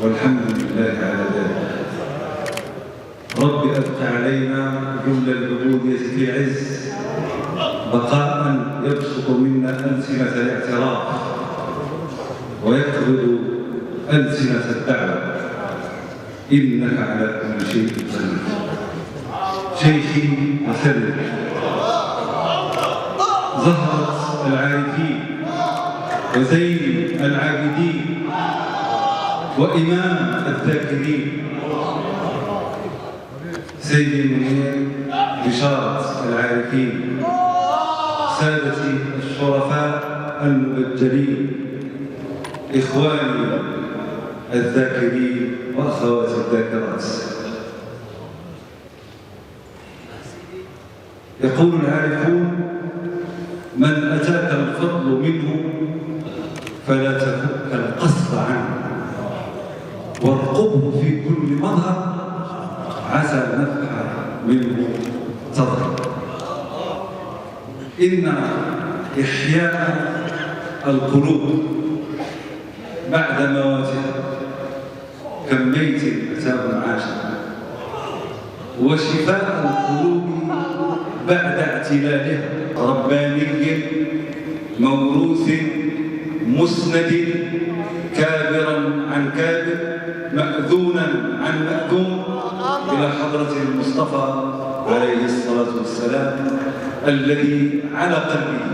والحمد لله على ذلك. رب أبق علينا جمل العبودية في عز، بقاء يبسط منا ألسنة الاعتراف ويقبض ألسنة الدعوة، إنك على كل شيء قدير. شيخي وسلم، زهرة العارفين وزين العابدين وإمام الذاكرين، سيدي المنير بشارة العارفين، سادتي الشرفاء المبجلين، إخواني الذاكرين وأخواتي الذاكرات. يقول العارفون: من أتاك الفضل منه فلا تفك القصد عنه، وارقبه في كل مظهر، عسى نفحة منه تظهر. إن إحياء القلوب بعد مواتها كميت أتاه عاشا، وشفاء القلوب بعد اعتلالها رباني موروث مسند، كابرا عن كابر، مأذونا عن مأذون، إلى حضرة المصطفى عليه الصلاة والسلام، الذي على قلبه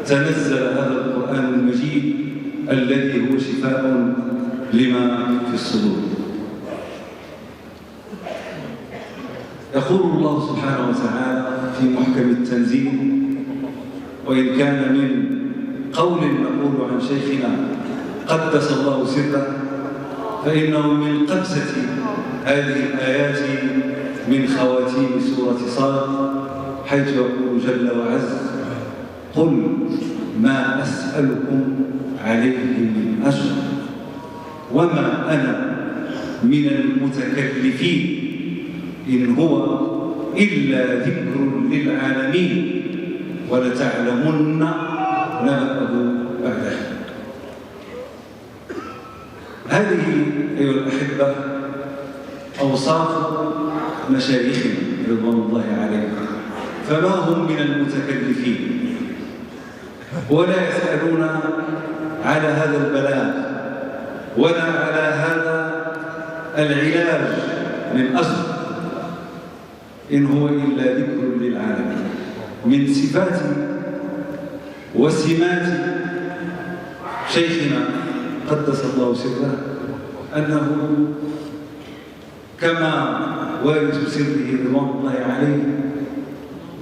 تنزل هذا القرآن المجيد الذي هو شفاء لما في الصدور. يقول الله سبحانه وتعالى في محكم التنزيل: وإن كان من قول نقول عن شيخنا قدس الله سره، فإنه من قبسة هذه الآيات من خواتيم سورة صاد، حيث يقول جل وعز: قل ما أسألكم عليه من أجر وما أنا من المتكلفين، إن هو إلا ذكر للعالمين، ولتعلمن نبأه بعد حين. هذه أيها الأحبة أوصاف مشايخنا رضوان الله عليهم، فما هم من المتكلفين ولا يسألون على هذا البلاغ ولا على هذا العلاج من أجر، إن هو إلا ذكر للعالمين. من صفات وسمات شيخنا قدس الله سره أنه كما والد سره رضوان الله عليه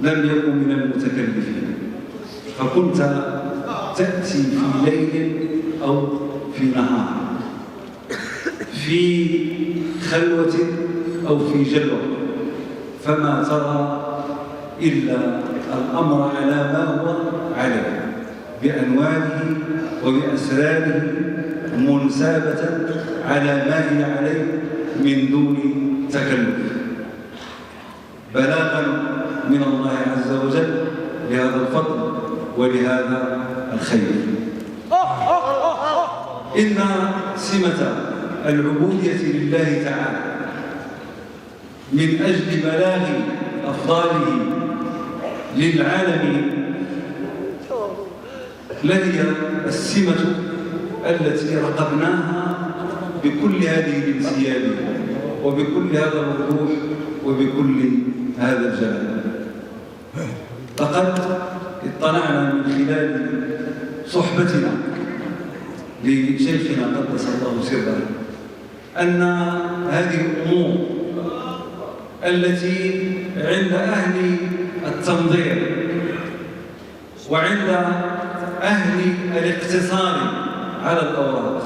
لم يكن من المتكلفين، فكنت تأتي في ليل أو في نهار، في خلوة أو في جلوة، فما ترى إلا الأمر على ما هو عليه، بأنواعه وبأسراره، منسابة على ما هي عليه من دون تكلف، بلاغا من الله عز وجل لهذا الفضل ولهذا الخير. إن سمة العبودية لله تعالى من أجل بلاغ أفضاله للعالمين لهي السمة التي رقبناها بكل هذه الانسياب وبكل هذا الوضوح وبكل هذا الجلال. لقد اطلعنا من خلال صحبتنا لشيخنا قدس الله سره أن هذه الأمور التي عند أهل التنظير وعند أهل الاقتصار على الأوراق،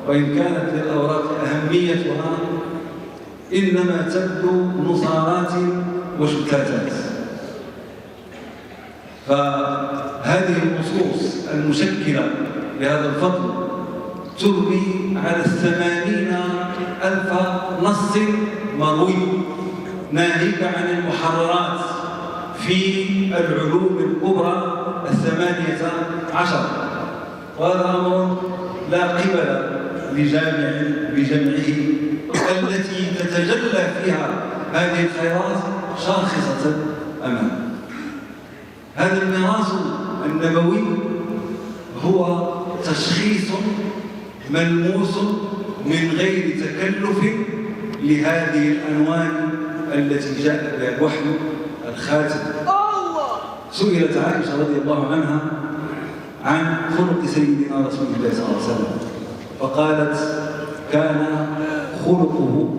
وإن كانت للأوراق أهميتها، إنما تبدو نصارات وشتاتات. فهذه النصوص المشكلة لهذا الفضل تروي على 80,000 نص مروي ناهيك عن المحررات في العلوم الكبرى 18، وهذا أمر لا قبل بجمعه التي تتجلى فيها هذه الخيرات شاخصة أمامه. هذا الميراث النبوي هو تشخيص ملموس من غير تكلف لهذه الأنوان التي جاء بها الوحي الخاتم. سئلت عائشة رضي الله عنها عن خلق سيدنا رسول الله صلى الله عليه وسلم فقالت: كان خلقه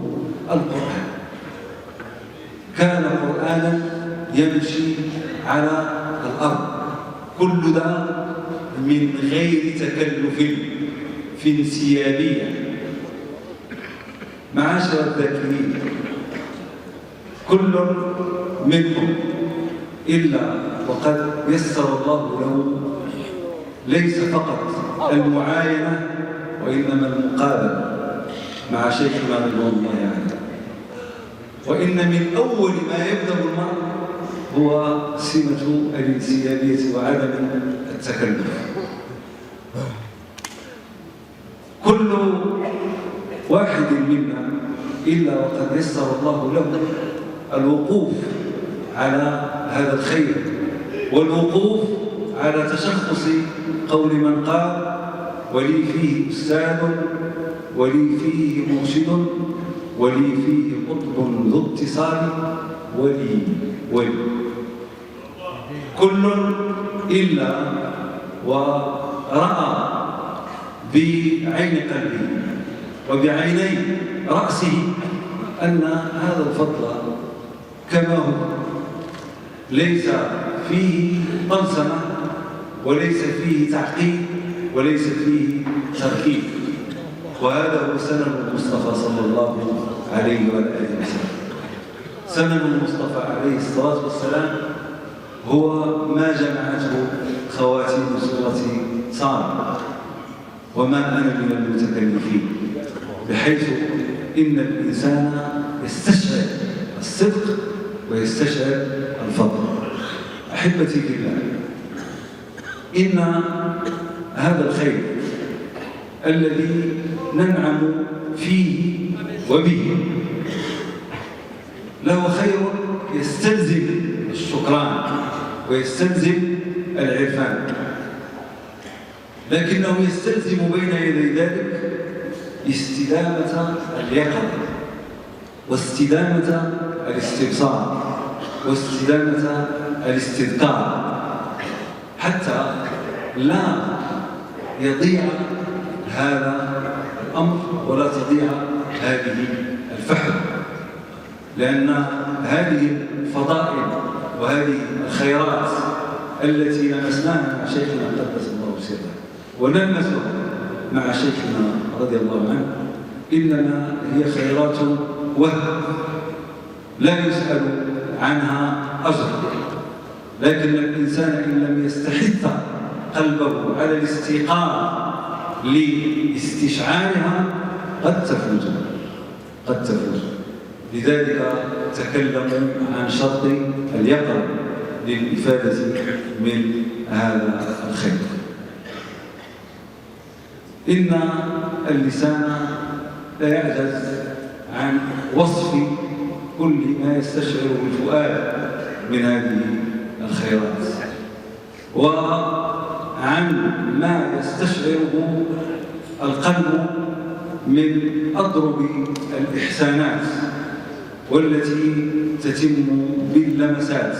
القرآن، كان قرآنا يمشي على الأرض، كل ده من غير تكلف في انسيابية. معاشر الذاكرين، كل منكم إلا وقد يسر الله له ليس فقط المعاينة وإنما المقابلة مع شيخنا رضوان الله عليه. وإن من أول ما يبدأ المرء هو سمة الانسيابية وعدم التكلف. كل واحد منا إلا وقد يسر الله له الوقوف على هذا الخير والوقوف على تشخص قول من قال: ولي فيه أستاذ، ولي فيه مرشد، ولي فيه قطب ذو اتصال، ولي كل إلا ورأى بعين قلبه وبعيني رأسه أن هذا الفضل كما هو ليس فيه طلسمة وليس فيه تعقيد وليس فيه تركيب. وهذا هو سنن المصطفى صلى الله عليه وآله وسلم. سنن المصطفى عليه الصلاة والسلام هو ما جمعته خواتيم سورة صاد: وما أنا من المتكلفين، بحيث إن الإنسان يستشعر الصدق ويستشعر الفضل. أحبتي في الله، إن هذا الخير الذي ننعم فيه وبه له خير يستلزم الشكران ويستلزم العرفان، لكنه يستلزم بين يدي ذلك استدامة اليقظة واستدامة الاستبصار واستدامة الاستذكار، حتى لا يضيع هذا الأمر ولا تضيع هذه الفحوى، لأن هذه الفضائل وهذه الخيرات التي لمسناها مع شيخنا قدس الله سره ونلمسها مع شيخنا رضي الله عنه إنما هي خيرات وهب لا يسأل عنها أجر، لكن الإنسان إن لم يستحث قلبه على الاستيقاظ لاستشعارها قد تفوت. لذلك تكلموا عن شرط اليقظة للإفادة من هذا الخير. إن اللسان لا يعجز عن وصف كل ما يستشعره الفؤاد من هذه الخيرات وعن ما يستشعره القلب من أضرب الإحسانات والتي تتم باللمسات.